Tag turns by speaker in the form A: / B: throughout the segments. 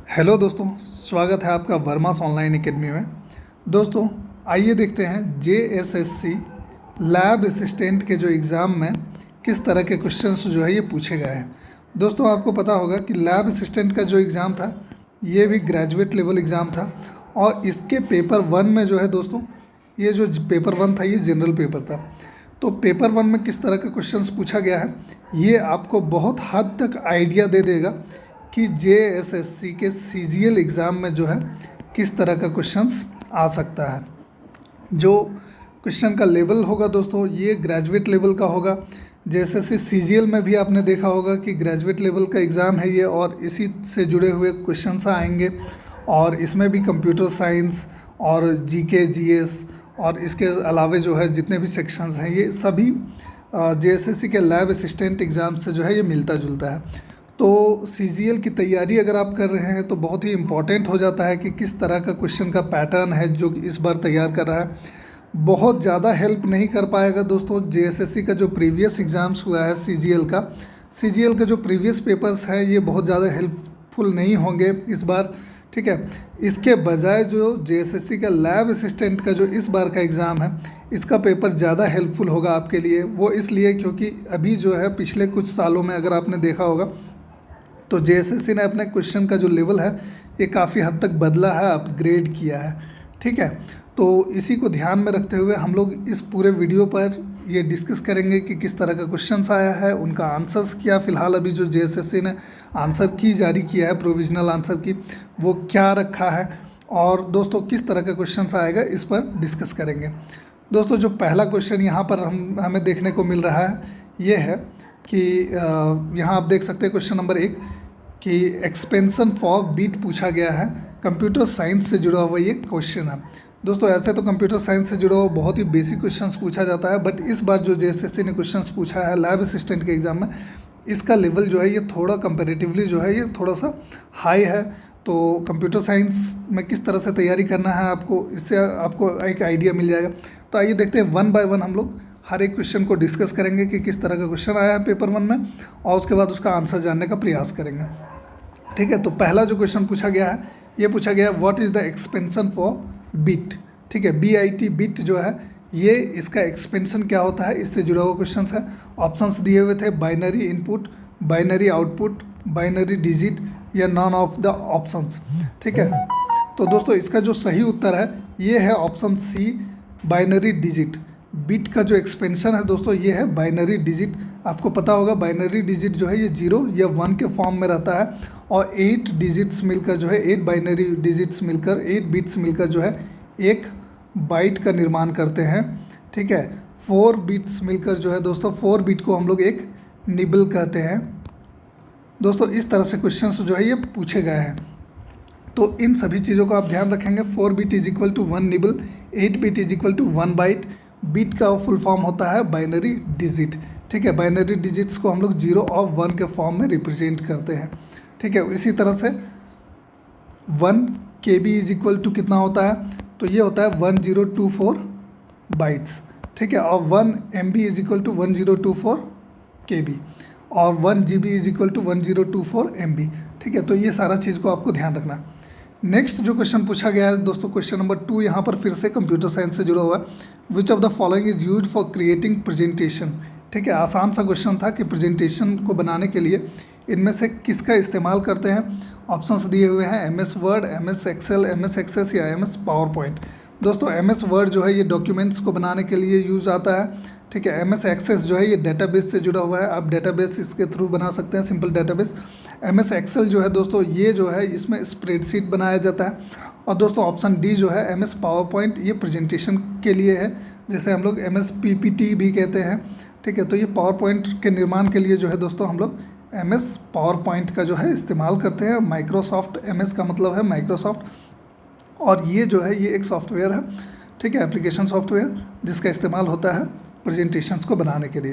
A: Hello दोस्तों, स्वागत है आपका वर्मास ऑनलाइन एकेडमी में। दोस्तों, आइए देखते हैं जेएसएससी लैब असिस्टेंट के जो एग्ज़ाम में किस तरह के क्वेश्चंस जो है ये पूछे गए हैं। दोस्तों, आपको पता होगा कि लैब असिस्टेंट का जो एग्ज़ाम था ये भी ग्रेजुएट लेवल एग्ज़ाम था और इसके पेपर 1 में जो है दोस्तों, ये जो पेपर 1 था ये जनरल पेपर था। तो पेपर 1 में किस तरह का क्वेश्चंस पूछा गया है ये आपको बहुत हद तक आइडिया दे देगा कि जेएसएससी के सीजीएल एग्ज़ाम में जो है किस तरह का क्वेश्चंस आ सकता है। जो क्वेश्चन का लेवल होगा दोस्तों ये ग्रेजुएट लेवल का होगा। जेएसएससी सीजीएल में भी आपने देखा होगा कि ग्रेजुएट लेवल का एग्ज़ाम है ये और इसी से जुड़े हुए क्वेश्चंस आएंगे और इसमें भी कंप्यूटर साइंस और जीके जीएस और इसके अलावे जो है जितने भी सेक्शंस हैं ये सभी जेएसएससी के लैब असिस्टेंट एग्ज़ाम से जो है ये मिलता जुलता है। तो सीजीएल की तैयारी अगर आप कर रहे हैं तो बहुत ही इम्पॉर्टेंट हो जाता है कि किस तरह का क्वेश्चन का पैटर्न है जो इस बार तैयार कर रहा है। बहुत ज़्यादा हेल्प नहीं कर पाएगा दोस्तों जेएसएससी का जो प्रीवियस एग्ज़ाम्स हुआ है सीजीएल का जो प्रीवियस पेपर्स है ये बहुत ज़्यादा हेल्पफुल नहीं होंगे इस बार, ठीक है। इसके बजाय जो जेएसएससी का लैब असिस्टेंट का जो इस बार का एग्ज़ाम है इसका पेपर ज़्यादा हेल्पफुल होगा आपके लिए। वो इसलिए क्योंकि अभी जो है पिछले कुछ सालों में अगर आपने देखा होगा तो जेएसएससी ने अपने क्वेश्चन का जो लेवल है ये काफ़ी हद तक बदला है, अपग्रेड किया है, ठीक है। तो इसी को ध्यान में रखते हुए हम लोग इस पूरे वीडियो पर ये डिस्कस करेंगे कि किस तरह का क्वेश्चंस आया है, उनका आंसर्स क्या फ़िलहाल अभी जो जेएसएससी ने आंसर की जारी किया है प्रोविजनल आंसर की वो क्या रखा है और दोस्तों किस तरह का क्वेश्चंस आएगा इस पर डिस्कस करेंगे। दोस्तों, जो पहला क्वेश्चन यहाँ पर हमें देखने को मिल रहा है ये है कि यहाँ आप देख सकते हैं क्वेश्चन नंबर 1 कि एक्सपेंशन फॉर बीट पूछा गया है। कंप्यूटर साइंस से जुड़ा हुआ ये क्वेश्चन है। दोस्तों, ऐसे तो कंप्यूटर साइंस से जुड़ा हुआ बहुत ही बेसिक क्वेश्चंस पूछा जाता है, बट इस बार जो जेएसएससी ने क्वेश्चंस पूछा है लैब असिस्टेंट के एग्ज़ाम में इसका लेवल जो है ये थोड़ा कंपेरेटिवली जो है ये थोड़ा सा हाई है। तो कंप्यूटर साइंस में किस तरह से तैयारी करना है आपको, इससे आपको एक आइडिया मिल जाएगा। तो आइए देखते हैं 1 बाय 1 हम लोग हर एक क्वेश्चन को डिस्कस करेंगे कि किस तरह का क्वेश्चन आया है पेपर 1 में और उसके बाद उसका आंसर जानने का प्रयास करेंगे, ठीक है। तो पहला जो क्वेश्चन पूछा गया है ये पूछा गया है what is the expansion for bit, ठीक है। बीआईटी बिट जो है ये इसका एक्सपेंशन क्या होता है इससे जुड़ा हुआ क्वेश्चन है। ऑप्शंस दिए हुए थे binary input, binary output, binary digit या नॉन ऑफ द ऑप्शंस, ठीक है। तो दोस्तों इसका जो सही उत्तर है ये है option C binary digit. Bit का जो एक्सपेंशन है दोस्तों ये है बाइनरी डिजिट। आपको पता होगा बाइनरी डिजिट जो है ये 0 या 1 के फॉर्म में रहता है और 8 डिजिट्स मिलकर जो है 8 बाइनरी डिजिट्स मिलकर 8 बिट्स मिलकर जो है एक बाइट का निर्माण करते हैं, ठीक है। 4 बिट्स मिलकर जो है दोस्तों 4 बिट को हम लोग एक निबल कहते हैं। दोस्तों इस तरह से क्वेश्चंस जो है ये पूछे गए हैं तो इन सभी चीज़ों को आप ध्यान रखेंगे। 4 bit is equal to 1 nibble, 8 bit is equal to 1 byte. Bit का फुल फॉर्म होता है बाइनरी डिजिट, ठीक है। बाइनरी डिजिट्स को हम लोग 0 और 1 के फॉर्म में रिप्रेजेंट करते हैं, ठीक है। इसी तरह से 1 KB इज इक्वल टू कितना होता है तो ये होता है 1024 बाइट्स, ठीक है। और 1 MB is equal to 1024 KB और 1 GB is equal to 1024 MB, ठीक है। तो ये सारा चीज़ को आपको ध्यान रखना है। नेक्स्ट जो क्वेश्चन पूछा गया है दोस्तों क्वेश्चन नंबर 2 यहाँ पर फिर से कंप्यूटर साइंस से जुड़ा हुआ है। Which of the following is used for creating presentation, ठीक है। आसान सा क्वेश्चन था कि प्रेजेंटेशन को बनाने के लिए इनमें से किसका इस्तेमाल करते हैं। ऑप्शंस दिए हुए हैं MS Word, MS Excel, MS Access या MS पावर पॉइंट। दोस्तों MS वर्ड जो है ये डॉक्यूमेंट्स को बनाने के लिए यूज़ आता है, ठीक है। MS एक्सेस जो है ये डेटाबेस से जुड़ा हुआ है, आप डेटाबेस इसके थ्रू बना सकते हैं, सिंपल डेटाबेस। MS एक्सेल जो है दोस्तों ये जो है इसमें स्प्रेडशीट बनाया जाता है। और दोस्तों ऑप्शन डी जो है MS पावर पॉइंट ये प्रेजेंटेशन के लिए है, जैसे हम लोग MS PPT भी कहते हैं, ठीक है। तो ये पावर पॉइंट के निर्माण के लिए जो है दोस्तों हम लोग MS पावर पॉइंट का जो है इस्तेमाल करते हैं। माइक्रोसॉफ्ट MS का मतलब है माइक्रोसॉफ्ट और ये जो है ये एक सॉफ्टवेयर है, ठीक है, एप्लीकेशन सॉफ्टवेयर जिसका इस्तेमाल होता है प्रेजेंटेशंस को बनाने के लिए।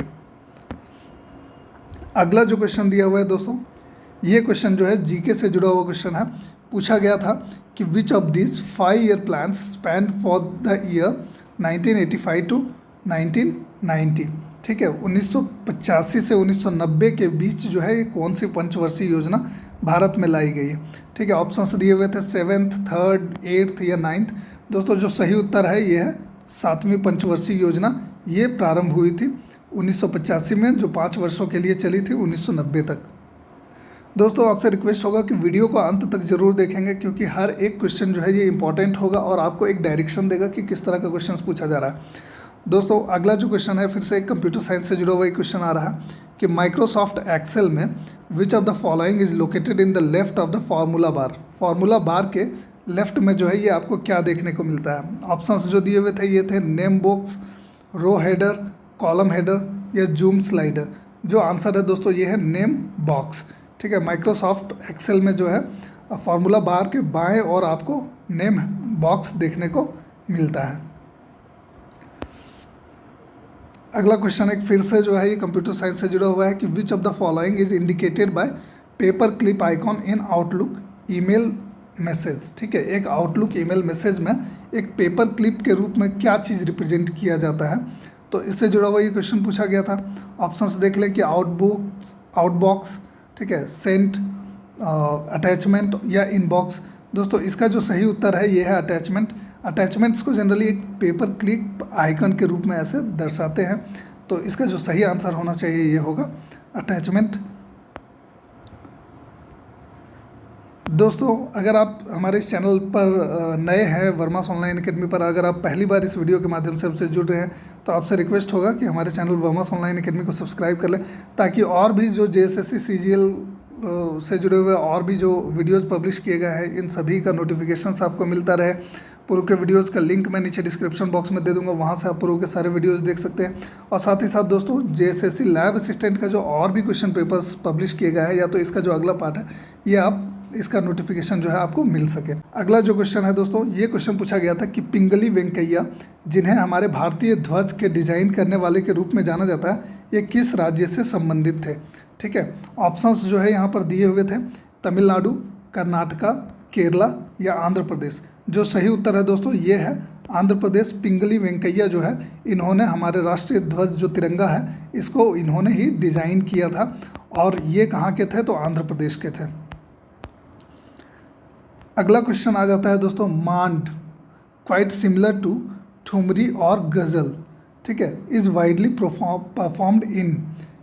A: अगला जो क्वेश्चन दिया हुआ है दोस्तों ये क्वेश्चन जो है जीके से जुड़ा हुआ क्वेश्चन है। पूछा गया था कि which of this 5 year plan span for the year 1985 to 1990, ठीक है। 1985 से 1990 के बीच जो है ये कौन सी पंचवर्षीय योजना भारत में लाई गई है। ठीक है, ऑप्शंस दिए हुए थे 7th, 3rd, 8th या 9th। दोस्तों जो सही उत्तर है ये है 7वीं पंचवर्षीय योजना। ये प्रारंभ हुई थी 1985 में, जो 5 वर्षों के लिए चली थी 1990 तक। दोस्तों आपसे रिक्वेस्ट होगा कि वीडियो को अंत तक जरूर देखेंगे, क्योंकि हर एक क्वेश्चन जो है ये इंपॉर्टेंट होगा और आपको एक डायरेक्शन देगा कि किस तरह का क्वेश्चन पूछा जा रहा है। दोस्तों अगला जो क्वेश्चन है फिर से एक कंप्यूटर साइंस से जुड़ा हुआ एक क्वेश्चन आ रहा है कि माइक्रोसॉफ्ट एक्सेल में which of the following is located in the left of the formula bar. Formula बार के लेफ्ट में जो है ये आपको क्या देखने को मिलता है। ऑप्शंस जो दिए हुए थे ये थे name box, row header, column header या जूम स्लाइडर। जो आंसर है दोस्तों ये है नेम बॉक्स। ठीक है, माइक्रोसॉफ्ट एक्सेल में जो है फार्मूला बार के बाएं और आपको नेम बॉक्स देखने को मिलता है। अगला क्वेश्चन एक फिर से जो है ये कंप्यूटर साइंस से जुड़ा हुआ है कि which of the following is indicated by paper clip icon in outlook email message. ठीक है, एक आउटलुक ईमेल मैसेज में एक पेपर क्लिप के रूप में क्या चीज़ रिप्रेजेंट किया जाता है। तो इससे जुड़ा हुआ ये क्वेश्चन पूछा गया था। ऑप्शंस देख लें कि आउटबॉक्स, ठीक है, सेंट, अटैचमेंट या इनबॉक्स। दोस्तों इसका जो सही उत्तर है ये है अटैचमेंट। अटैचमेंट्स को जनरली एक पेपर क्लिप आइकन के रूप में ऐसे दर्शाते हैं। तो इसका जो सही आंसर होना चाहिए ये होगा अटैचमेंट। दोस्तों अगर आप हमारे इस चैनल पर नए हैं, वर्मास ऑनलाइन एकेडमी पर अगर आप पहली बार इस वीडियो के माध्यम से हमसे जुड़ रहे हैं तो आपसे रिक्वेस्ट होगा कि हमारे चैनल वर्मास ऑनलाइन एकेडमी को सब्सक्राइब कर लें, ताकि और भी जो JSSC CGL से जुड़े हुए और भी जो वीडियोस पब्लिश किए गए हैं इन सभी का नोटिफिकेशंस आपको मिलता रहे। पूर्व के वीडियोस का लिंक मैं नीचे डिस्क्रिप्शन बॉक्स में दे दूंगा, वहां से आप पूर्व के सारे वीडियोस देख सकते हैं। और साथ ही साथ दोस्तों JSSC लैब असिस्टेंट का जो और भी क्वेश्चन पेपर्स पब्लिश किए गए हैं या तो इसका जो अगला पार्ट है ये आप इसका नोटिफिकेशन जो है आपको मिल सके। अगला जो क्वेश्चन है दोस्तों ये क्वेश्चन पूछा गया था कि पिंगली वेंकैया, जिन्हें हमारे भारतीय ध्वज के डिजाइन करने वाले के रूप में जाना जाता है, ये किस राज्य से संबंधित थे। ठीक है, ऑप्शंस जो है यहाँ पर दिए हुए थे तमिलनाडु, कर्नाटका, केरला या आंध्र प्रदेश। जो सही उत्तर है दोस्तों ये है आंध्र प्रदेश। पिंगली वेंकैया जो है इन्होंने हमारे राष्ट्रीय ध्वज जो तिरंगा है इसको इन्होंने ही डिज़ाइन किया था, और ये कहाँ के थे तो आंध्र प्रदेश के थे। अगला क्वेश्चन आ जाता है दोस्तों मांड, क्वाइट सिमिलर टू ठुमरी और गज़ल, ठीक है, इज़ वाइडली परफॉर्म्ड इन।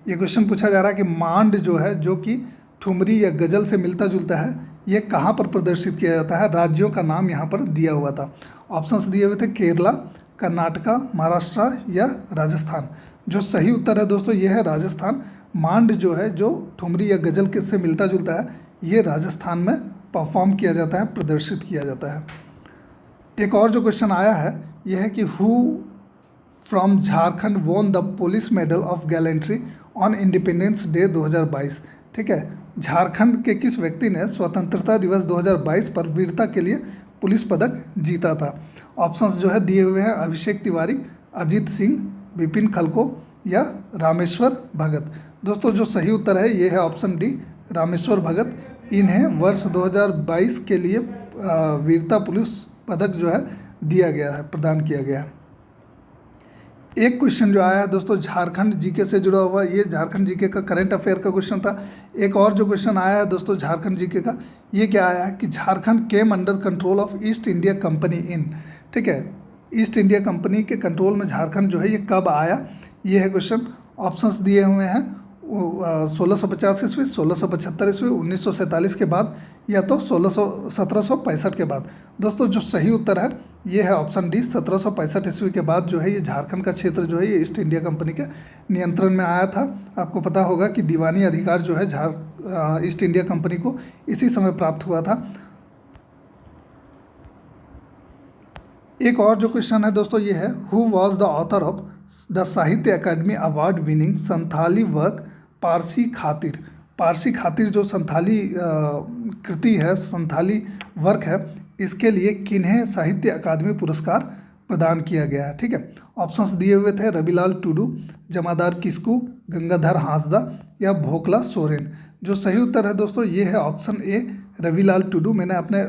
A: ये क्वेश्चन पूछा जा रहा है कि मांड जो है जो कि ठुमरी या गज़ल से मिलता जुलता है, ये कहाँ पर प्रदर्शित किया जाता है। राज्यों का नाम यहाँ पर दिया हुआ था। ऑप्शंस दिए हुए थे केरला, कर्नाटका, महाराष्ट्र या राजस्थान। जो सही उत्तर है दोस्तों ये है राजस्थान। मांड जो है जो ठुमरी या गज़ल किससे मिलता जुलता है, ये राजस्थान में परफॉर्म किया जाता है, प्रदर्शित किया जाता है। एक और जो क्वेश्चन आया है यह है कि who from Jharkhand won the police medal of gallantry on independence day 2022। ठीक है, झारखंड के किस व्यक्ति ने स्वतंत्रता दिवस 2022 पर वीरता के लिए पुलिस पदक जीता था। ऑप्शंस जो है दिए हुए हैं अभिषेक तिवारी, अजीत सिंह, विपिन खलको या रामेश्वर भगत। दोस्तों जो सही उत्तर है ये है ऑप्शन डी रामेश्वर भगत। इन्हें वर्ष 2022 के लिए वीरता पुलिस पदक जो है दिया गया है, प्रदान किया गया है। एक क्वेश्चन जो आया है दोस्तों झारखंड जीके से जुड़ा हुआ, ये झारखंड जीके का करंट अफेयर का क्वेश्चन था। एक और जो क्वेश्चन आया है दोस्तों झारखंड जीके का, ये क्या आया है कि Jharkhand came under control of east India company इन। ठीक है, ईस्ट इंडिया कंपनी के कंट्रोल में झारखंड जो है ये कब आया, ये है क्वेश्चन। ऑप्शंस दिए हुए हैं 1650 ईस्वी, 1675 ईस्वी, 1947 के बाद या तो 1765 के बाद। दोस्तों जो सही उत्तर है ये है ऑप्शन डी 1765 ईस्वी के बाद जो है ये झारखंड का क्षेत्र जो है ये ईस्ट इंडिया कंपनी के नियंत्रण में आया था। आपको पता होगा कि दीवानी अधिकार जो है ईस्ट इंडिया कंपनी को इसी समय प्राप्त हुआ था। एक और जो क्वेश्चन है दोस्तों ये है who was the author of the Sahitya Akademi award winning Santhali work Parsi Khatir. Parsi खातिर जो संथाली कृति है, संथाली वर्क है, इसके लिए किन्हें साहित्य अकादमी पुरस्कार प्रदान किया गया है। ठीक है, ऑप्शंस दिए हुए थे रविलाल टुडू, जमादार किस्कू, गंगाधर हांसदा या भोकला सोरेन। जो सही उत्तर है दोस्तों ये है ऑप्शन ए रविलाल टुडू। मैंने अपने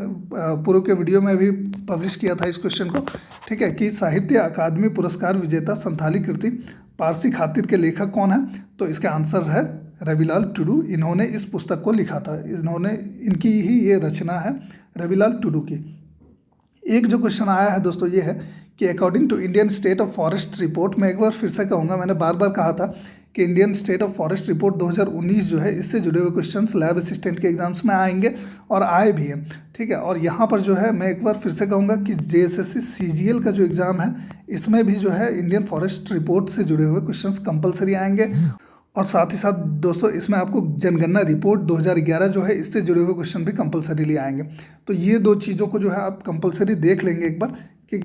A: पूर्व के वीडियो में भी पब्लिश किया था इस क्वेश्चन को। ठीक है, कि साहित्य अकादमी पुरस्कार विजेता संथाली कृति पारसी खातिर के लेखक कौन है, तो इसका आंसर है रविलाल टुडू, इन्होंने इस पुस्तक को लिखा था, इनकी ही ये रचना है रविलाल टुडू की। एक जो क्वेश्चन आया है दोस्तों ये है कि according to Indian state of forest report, मैं एक बार फिर से कहूँगा, मैंने बार बार कहा था कि Indian state of forest report 2019 जो है, इससे जुड़े हुए क्वेश्चंस लैब असिस्टेंट के एग्जाम्स में आएंगे और आए भी हैं, ठीक है। और यहाँ पर जो है मैं एक बार फिर से कहूँगा कि JSSC CGL का जो एग्ज़ाम है, इसमें भी जो है इंडियन फॉरेस्ट रिपोर्ट से जुड़े हुए क्वेश्चंस कंपलसरी आएंगे। और साथ ही साथ दोस्तों इसमें आपको जनगणना रिपोर्ट 2011 जो है, इससे जुड़े हुए क्वेश्चन भी कंपलसरीली आएंगे। तो ये दो चीज़ों को जो है आप कंपलसरी देख लेंगे एक बार कि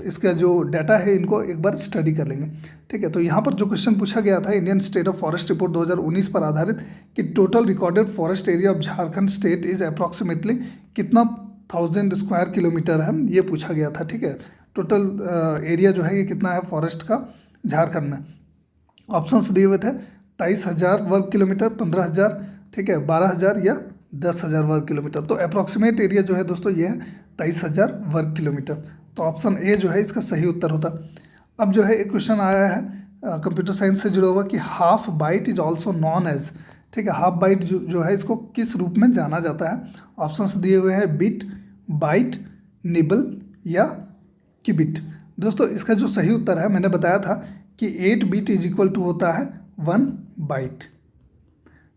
A: इसका जो डाटा है इनको एक बार स्टडी कर लेंगे, ठीक है। तो यहाँ पर जो क्वेश्चन पूछा गया था Indian state of forest report 2019 पर आधारित कि total recorded forest area of Jharkhand state is approximately कितना 1000 स्क्वायर किलोमीटर है, ये पूछा गया था, ठीक है। टोटल एरिया जो है ये कितना है फॉरेस्ट का झारखंड में। ऑप्शंस दिए हुए थे 23,000 वर्ग किलोमीटर, 15,000, ठीक है, 12,000 या 10,000 वर्ग किलोमीटर। तो अप्रॉक्सीमेट एरिया जो है दोस्तों ये है 23,000 वर्ग किलोमीटर। तो ऑप्शन ए जो है इसका सही उत्तर होता। अब जो है एक क्वेश्चन आया है कंप्यूटर साइंस से जुड़ा हुआ कि half byte is also known as, ठीक है, हाफ बाइट जो है इसको किस रूप में जाना जाता है। ऑप्शंस दिए हुए हैं बिट, बाइट, निबल या किबिट। दोस्तों इसका जो सही उत्तर है, मैंने बताया था कि 8 बिट इज इक्वल टू होता है 1 बाइट,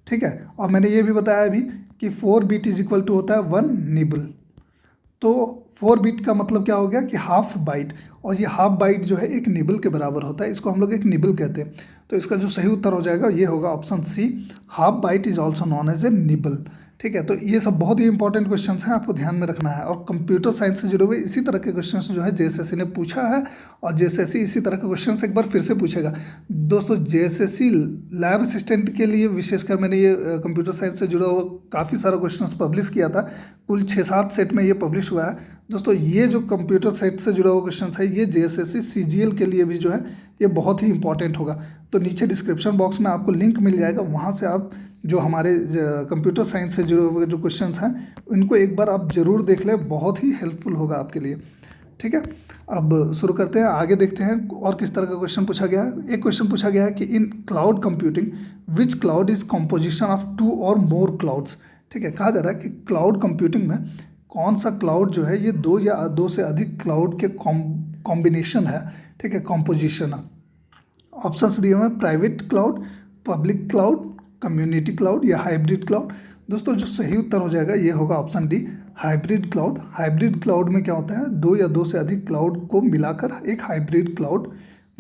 A: ठीक है। और मैंने ये भी बताया भी कि 4 बिट इज इक्वल टू होता है 1 निबल। तो 4 बिट का मतलब क्या हो गया कि हाफ बाइट, और ये हाफ बाइट जो है एक निबल के बराबर होता है, इसको हम लोग एक निबल कहते हैं। तो इसका जो सही उत्तर हो जाएगा ये होगा option C, half byte is also known as a nibble, ठीक है। तो ये सब बहुत ही इंपॉर्टेंट क्वेश्चंस हैं, आपको ध्यान में रखना है। और कंप्यूटर साइंस से जुड़े हुए इसी तरह के क्वेश्चंस जो है JSSC ने पूछा है, और JSSC इसी तरह के क्वेश्चंस एक बार फिर से पूछेगा। दोस्तों JSSC लैब असिस्टेंट के लिए विशेषकर मैंने ये कंप्यूटर साइंस से जुड़ा हुआ काफ़ी सारा क्वेश्चंस पब्लिश किया था, कुल 6-7 सेट में ये पब्लिश हुआ है। दोस्तों ये जो कंप्यूटर सेट से जुड़ा हुआ क्वेश्चन है ये JSSC CGL के लिए भी जो है ये बहुत ही इंपॉर्टेंट होगा। तो नीचे डिस्क्रिप्शन बॉक्स में आपको लिंक मिल जाएगा, वहाँ से आप जो हमारे कंप्यूटर साइंस से जुड़े हुए जो क्वेश्चंस हैं इनको एक बार आप ज़रूर देख लें, बहुत ही हेल्पफुल होगा आपके लिए, ठीक है। अब शुरू करते हैं, आगे देखते हैं और किस तरह का क्वेश्चन पूछा गया है। एक क्वेश्चन पूछा गया है कि in cloud computing which cloud is composition of 2 और मोर क्लाउड्स, ठीक है। कहा जा रहा है कि क्लाउड कंप्यूटिंग में कौन सा क्लाउड जो है ये 2 या 2 से अधिक क्लाउड के कॉम्बिनेशन है, ठीक है, कॉम्पोजिशन है। ऑप्शंस दिए हुए हैं private cloud, public cloud, community cloud या हाइब्रिड क्लाउड। दोस्तों जो सही उत्तर हो जाएगा ये होगा option D, hybrid cloud. Hybrid cloud में क्या होता है, 2 या 2 से अधिक क्लाउड को मिलाकर एक हाइब्रिड क्लाउड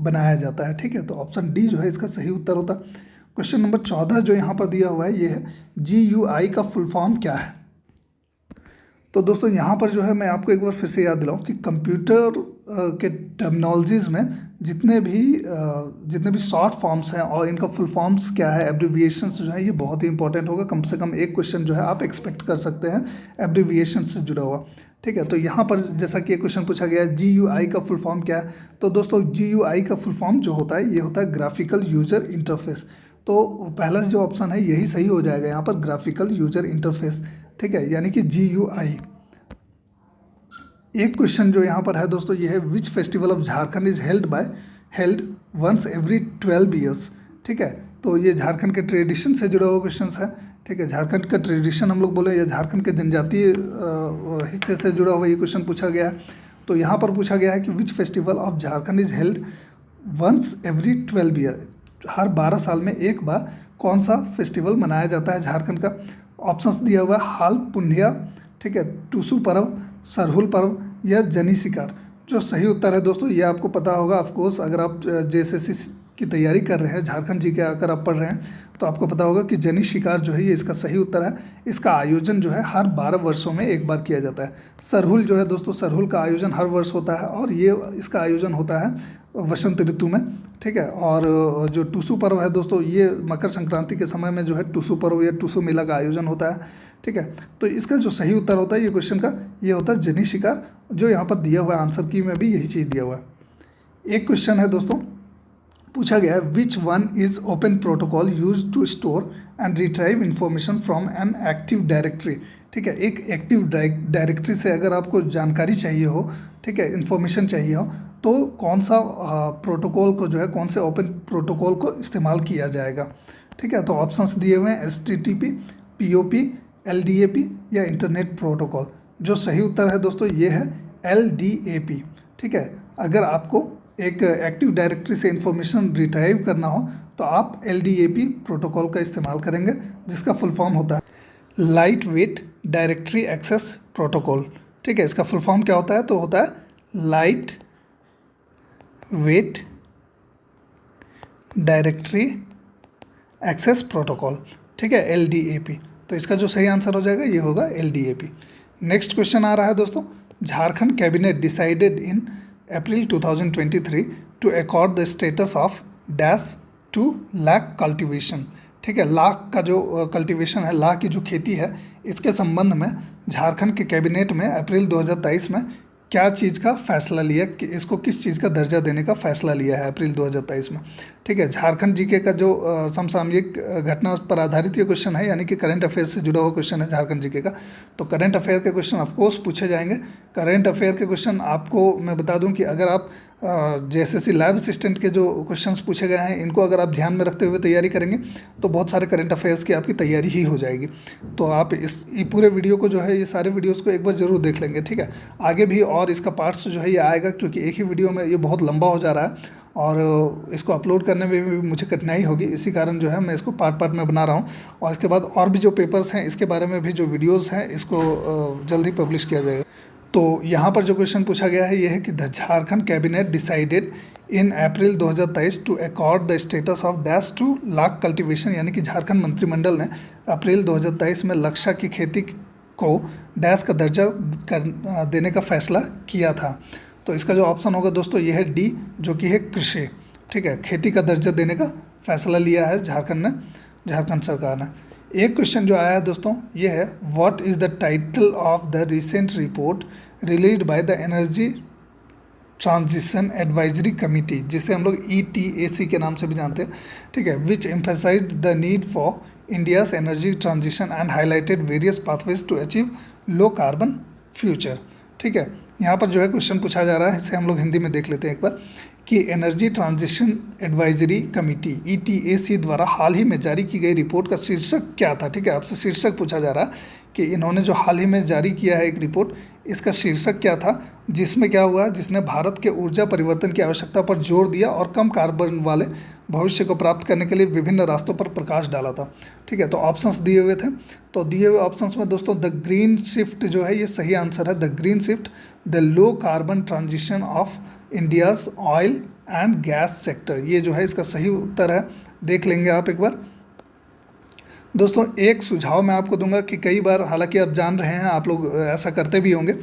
A: बनाया जाता है, ठीक है। तो ऑप्शन डी जो है इसका सही उत्तर होता। क्वेश्चन नंबर 14 जो यहाँ पर दिया हुआ है ये है GUI का फुल फॉर्म क्या है। तो दोस्तों यहाँ पर जो है मैं आपको एक बार फिर से याद दिलाऊँ कि कंप्यूटर के टर्मिनोलॉजीज़ में जितने भी शॉर्ट फॉर्म्स हैं और इनका फुल फॉर्म्स क्या है, एब्रिविएशंस जो है ये बहुत ही इंपॉर्टेंट होगा। कम से कम एक क्वेश्चन जो है आप एक्सपेक्ट कर सकते हैं एब्रिविएशन से जुड़ा हुआ, ठीक है। तो यहाँ पर जैसा कि एक क्वेश्चन पूछा गया है GUI का फुल फॉर्म क्या है, तो दोस्तों GUI का फुल फॉर्म जो होता है ये होता है ग्राफिकल यूजर इंटरफेस। तो पहला जो ऑप्शन है यही सही हो जाएगा यहाँ पर, ग्राफिकल यूजर इंटरफेस, ठीक है, यानी कि GUI। एक क्वेश्चन जो यहाँ पर है दोस्तों ये है which festival of Jharkhand is held once every 12 years, ठीक है। तो ये झारखंड के ट्रेडिशन से जुड़ा हुआ क्वेश्चन है, ठीक है। झारखंड का ट्रेडिशन हम लोग बोले या झारखंड के जनजातीय हिस्से से जुड़ा हुआ ये क्वेश्चन पूछा गया है। तो यहाँ पर पूछा गया है कि which festival of Jharkhand is held once every 12 year, हर 12 साल में एक बार कौन सा फेस्टिवल मनाया जाता है झारखंड का। ऑप्शंस दिया हुआ है हाल पुंडिया, ठीक है, टूसू पर्व, सरहुल पर्व या जनी शिकार। जो सही उत्तर है दोस्तों ये आपको पता होगा ऑफकोर्स, अगर आप JSSC की तैयारी कर रहे हैं, झारखंड जी के अगर आप पढ़ रहे हैं तो आपको पता होगा कि जनी शिकार जो है ये इसका सही उत्तर है। इसका आयोजन जो है हर 12 वर्षों में एक बार किया जाता है। सरहुल जो है दोस्तों, सरहुल का आयोजन हर वर्ष होता है और ये इसका आयोजन होता है वसंत ऋतु में, ठीक है। और जो टूसू पर्व है दोस्तों ये मकर संक्रांति के समय में जो है टूसू पर्व या टूसू मेला का आयोजन होता है, ठीक है। तो इसका जो सही उत्तर होता है ये क्वेश्चन का ये होता है जनी शिकार, जो यहाँ पर दिया हुआ है आंसर की में भी यही चीज़ दिया हुआ है। एक क्वेश्चन है दोस्तों पूछा गया है which one is open protocol use to store and retrieve information from an active directory, ठीक है। एक एक्टिव डायरेक्टरी से अगर आपको जानकारी चाहिए हो, ठीक है, इन्फॉर्मेशन चाहिए हो, तो कौन सा प्रोटोकॉल को जो है, कौन से ओपन प्रोटोकॉल को इस्तेमाल किया जाएगा। ठीक है, तो ऑप्शंस दिए हुए हैं HTTP, POP, LDAP या इंटरनेट प्रोटोकॉल। जो सही उत्तर है दोस्तों ये है LDAP। ठीक है, अगर आपको एक एक्टिव डायरेक्टरी से इंफॉर्मेशन रिट्राइव करना हो तो आप LDAP प्रोटोकॉल का इस्तेमाल करेंगे, जिसका फुल फॉर्म होता है lightweight directory access protocol. ठीक है, इसका फुल फॉर्म क्या होता है? तो होता है lightweight directory access protocol. ठीक है, LDAP। तो इसका जो सही आंसर हो जाएगा ये होगा LDAP। नेक्स्ट क्वेश्चन आ रहा है दोस्तों, Jharkhand cabinet decided in April 2023 to accord the status of dash to lac cultivation. ठीक है, लाख का जो कल्टीवेशन है, लाख की जो खेती है, इसके संबंध में झारखंड के कैबिनेट में अप्रैल 2023 में क्या चीज़ का फैसला लिया, कि इसको किस चीज़ का दर्जा देने का फैसला लिया है अप्रैल 2023 में। ठीक है, झारखंड जीके का जो समसामयिक घटना पर आधारित ये क्वेश्चन है, यानी कि करंट अफेयर से जुड़ा हुआ क्वेश्चन है झारखंड जीके का। तो करंट अफेयर के क्वेश्चन ऑफकोर्स पूछे जाएंगे। करंट अफेयर के क्वेश्चन आपको मैं बता दूं कि अगर आप JSSC लैब असिस्टेंट के जो क्वेश्चंस पूछे गए हैं, इनको अगर आप ध्यान में रखते हुए तैयारी करेंगे तो बहुत सारे करंट अफेयर्स की आपकी तैयारी ही हो जाएगी। तो आप ये पूरे वीडियो को जो है, ये सारे वीडियोस को एक बार ज़रूर देख लेंगे। ठीक है, आगे भी और इसका पार्ट्स जो है ये आएगा, क्योंकि एक ही वीडियो में ये बहुत लंबा हो जा रहा है और इसको अपलोड करने में भी मुझे कठिनाई होगी। इसी कारण जो है मैं इसको पार्ट पार्ट में बना रहा हूँ, और इसके बाद और भी जो पेपर्स हैं इसके बारे में भी जो वीडियोज़ हैं इसको जल्दी पब्लिश किया जाएगा। तो यहाँ पर जो क्वेश्चन पूछा गया है ये है कि the Jharkhand cabinet decided in April 2023 to accord the status of dash to lac cultivation, यानी कि झारखंड मंत्रिमंडल ने अप्रैल 2023 में लक्षा की खेती को डैश का दर्जा देने का फैसला किया था। तो इसका जो ऑप्शन होगा दोस्तों ये है D, जो कि है कृषि। ठीक है, खेती का दर्जा देने का फैसला लिया है झारखंड सरकार ने। एक क्वेश्चन जो आया है दोस्तों ये है, what is the title of the recent report released by the energy transition advisory committee, जिसे हम लोग ETAC के नाम से भी जानते हैं। ठीक है, which emphasised the need for India's energy transition and highlighted various pathways to achieve low carbon future. ठीक है, यहाँ पर जो है क्वेश्चन पूछा जा रहा है, इसे हम लोग हिंदी में देख लेते हैं एक बार, कि energy transition advisory committee ETAC द्वारा हाल ही में जारी की गई रिपोर्ट का शीर्षक क्या था। ठीक है, आपसे शीर्षक पूछा जा रहा है कि इन्होंने जो हाल ही में जारी किया है एक रिपोर्ट, इसका शीर्षक क्या था, जिसमें क्या हुआ, जिसने भारत के ऊर्जा परिवर्तन की आवश्यकता पर जोर दिया और कम कार्बन वाले भविष्य को प्राप्त करने के लिए विभिन्न रास्तों पर प्रकाश डाला था। ठीक है, तो ऑप्शंस दिए हुए थे, तो दिए हुए ऑप्शंस में दोस्तों द ग्रीन शिफ्ट जो है ये सही आंसर है। The green shift, the low carbon transition of India's oil and gas sector, ये जो है इसका सही उत्तर है। देख लेंगे आप एक बार। दोस्तों एक सुझाव मैं आपको दूंगा कि कई बार, हालांकि आप जान रहे हैं, आप लोग ऐसा करते भी होंगे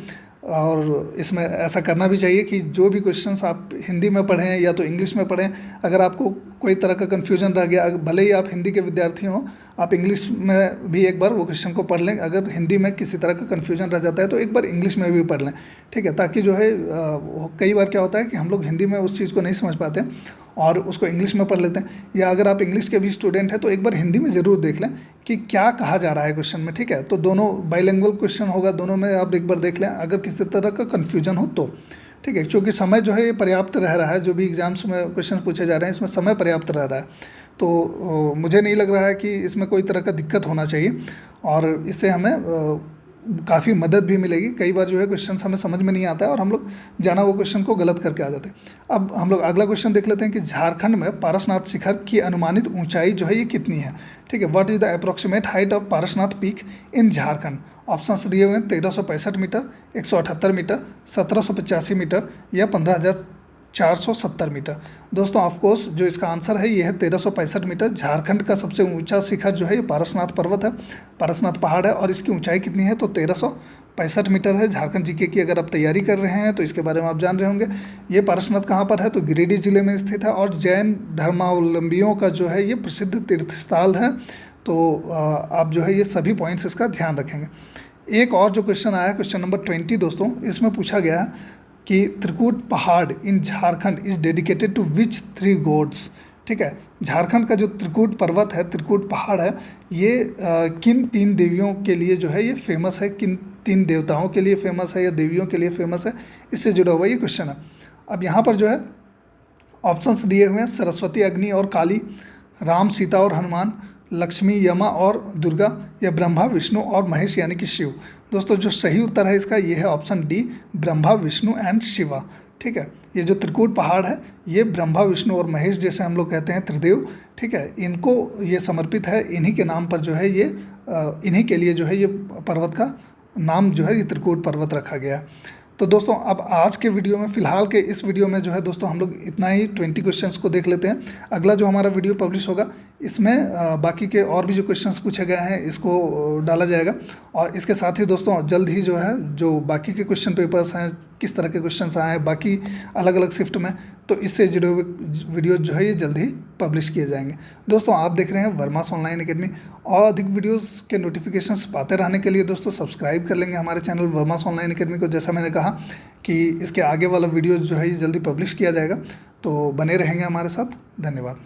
A: और इसमें ऐसा करना भी चाहिए कि जो भी क्वेश्चंस आप हिंदी में पढ़ें या तो इंग्लिश में पढ़ें, अगर आपको कोई तरह का कन्फ्यूजन रह गया, भले ही आप हिंदी के विद्यार्थी हों, आप इंग्लिश में भी एक बार वो क्वेश्चन को पढ़ लें। अगर हिंदी में किसी तरह का कन्फ्यूजन रह जाता है तो एक बार इंग्लिश में भी पढ़ लें। ठीक है, ताकि जो है कई बार क्या होता है कि हम लोग हिंदी में उस चीज़ को नहीं समझ पाते और उसको इंग्लिश में पढ़ लेते हैं, या अगर आप इंग्लिश के भी स्टूडेंट हैं तो एक बार हिंदी में ज़रूर देख लें कि क्या कहा जा रहा है क्वेश्चन में। ठीक है, तो दोनों बाइलिंगुअल क्वेश्चन होगा, दोनों में आप एक बार देख लें अगर किसी तरह का कन्फ्यूजन हो तो। ठीक है, क्योंकि समय जो है ये पर्याप्त रह रहा है, जो भी एग्जाम्स में क्वेश्चन पूछे जा रहे हैं इसमें समय पर्याप्त रह रहा है, तो मुझे नहीं लग रहा है कि इसमें कोई तरह का दिक्कत होना चाहिए, और इससे हमें काफ़ी मदद भी मिलेगी। कई बार जो है क्वेश्चन हमें समझ में नहीं आता है और हम लोग जाना वो क्वेश्चन को गलत करके आ जाते हैं। अब हम लोग अगला क्वेश्चन देख लेते हैं कि झारखंड में पारसनाथ शिखर की अनुमानित ऊंचाई जो है ये कितनी है। ठीक है, what is the approximate height of Parasnath peak in Jharkhand. Options दिए हुए हैं 1365 मीटर, 178 मीटर, 1785 मीटर या 15,470 मीटर। दोस्तों ऑफकोर्स जो इसका आंसर है ये है 1365 मीटर। झारखंड का सबसे ऊंचा शिखर जो है ये पारसनाथ पर्वत है, पारसनाथ पहाड़ है, और इसकी ऊंचाई कितनी है तो 1365 मीटर है। झारखंड जीके की अगर आप तैयारी कर रहे हैं तो इसके बारे में आप जान रहे होंगे। ये पारसनाथ कहाँ पर है तो गिरिडीह जिले में स्थित है, और जैन धर्मावलंबियों का जो है ये प्रसिद्ध तीर्थ स्थल है। तो आप जो है ये सभी पॉइंट्स इसका ध्यान रखेंगे। एक और जो क्वेश्चन आया, क्वेश्चन नंबर 20 दोस्तों, इसमें पूछा गया कि त्रिकूट पहाड़ in Jharkhand is dedicated to which 3 gods. ठीक है, झारखंड का जो त्रिकूट पर्वत है, त्रिकूट पहाड़ है, ये किन 3 देवियों के लिए जो है ये फेमस है, किन 3 देवताओं के लिए फेमस है या देवियों के लिए फेमस है, इससे जुड़ा हुआ ये क्वेश्चन है। अब यहाँ पर जो है ऑप्शंस दिए हुए हैं सरस्वती, अग्नि और काली। राम, सीता और हनुमान, लक्ष्मी, यमा और दुर्गा, या ब्रह्मा, विष्णु और महेश यानी कि शिव। दोस्तों जो सही उत्तर है इसका ये है option D, Brahma, Vishnu and Shiva. ठीक है, ये जो त्रिकूट पहाड़ है ये ब्रह्मा, विष्णु और महेश, जैसे हम लोग कहते हैं त्रिदेव, ठीक है, इनको ये समर्पित है। इन्हीं के नाम पर जो है ये इन्हीं के लिए जो है ये पर्वत का नाम जो है ये त्रिकूट पर्वत रखा गया है। तो दोस्तों अब आज के वीडियो में, फ़िलहाल के इस वीडियो में जो है दोस्तों हम लोग इतना ही 20 क्वेश्चंस को देख लेते हैं। अगला जो हमारा वीडियो पब्लिश होगा इसमें बाकी के और भी जो क्वेश्चंस पूछे गए हैं इसको डाला जाएगा। और इसके साथ ही दोस्तों जल्द ही जो है जो बाकी के क्वेश्चन पेपर्स हैं, किस तरह के क्वेश्चंस आए हैं बाकी अलग अलग शिफ्ट में, तो इससे जुड़े हुए वीडियो जो है ये जल्द ही पब्लिश किए जाएंगे। दोस्तों आप देख रहे हैं वर्मास ऑनलाइन एकेडमी। और अधिक वीडियोस के नोटिफिकेशंस पाते रहने के लिए दोस्तों सब्सक्राइब कर लेंगे हमारे चैनल वर्मास ऑनलाइन एकेडमी को। जैसा मैंने कहा कि इसके आगे वाला वीडियो जो है ये जल्दी पब्लिश किया जाएगा, तो बने रहेंगे हमारे साथ। धन्यवाद।